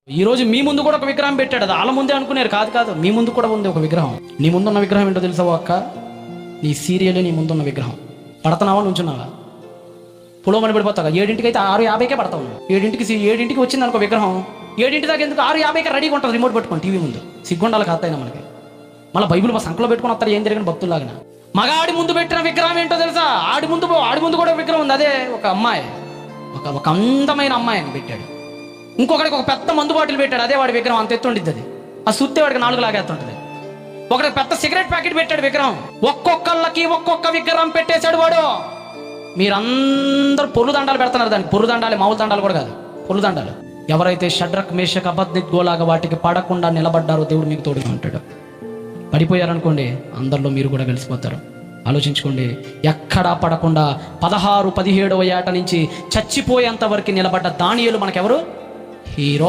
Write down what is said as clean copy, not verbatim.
ఈరోజు మీ ముందు కూడా ఒక విగ్రహం పెట్టాడు. అది వాళ్ళ ముందే అనుకున్నారు. కాదు, మీ ముందు కూడా ఉంది ఒక విగ్రహం. నీ ముందున్న విగ్రహం ఏంటో తెలుసా అక్క? నీ సీరియల్ నీ ముందున్న విగ్రహం. పడతావా, నుంచున్నావా? పులోమని పడిపోతావు. 7ంటికి అయితే 6:50కే పడతావు. 7ంటికి వచ్చింది అనుకో విగ్రహం. 7ంటి దాకా ఎందుకు? 6:50కే రెడీగా ఉంటుంది రిమోట్ పెట్టుకోండి టీవీ ముందు. సిగ్గుండాలి కాస్తైనా మనకి. మళ్ళీ బైబిల్ మా సంకలో పెట్టుకుని వస్తారు ఏం జరిగిన భక్తుల్లాగా. మగాడి ముందు పెట్టిన విగ్రహం ఏంటో తెలుసా? ఆడి ముందు కూడా విగ్రహం ఉంది. అదే ఒక అమ్మాయి, ఒక అందమైన అమ్మాయిని పెట్టాడు. ఇంకొకడికి ఒక పెద్ద మందు బాటిల్ పెట్టాడు. అదే వాడి విగ్రహం. అంత ఎత్తుండిద్ది అది. ఆ సుత్తే వాడికి 4 లాగేస్తుంటది. ఒకడికి పెద్ద సిగరెట్ ప్యాకెట్ పెట్టాడు విగ్రహం. ఒక్కొక్కళ్ళకి ఒక్కొక్క విగ్రహం పెట్టేశాడు వాడు. మీరందరూ పొర్లు దండాలు పెడుతున్నారు దానికి. పొర్లు దండాలి, మామూలు దండాలు కూడా కాదు, పొర్లు దండాలు. ఎవరైతే షడ్రక్ మేషక్ అబేద్నెగోలాగా వాటికి పడకుండా నిలబడ్డారో దేవుడు మీకు తోడుగా ఉంటాడు. పడిపోయారనుకోండి, అందరిలో మీరు కూడా కలిసిపోతారు. ఆలోచించుకోండి. ఎక్కడా పడకుండా 16, 17వ ఏట నుంచి చచ్చిపోయేంత వరకు నిలబడ్డ దానియేలు మనకెవరు? హీరో.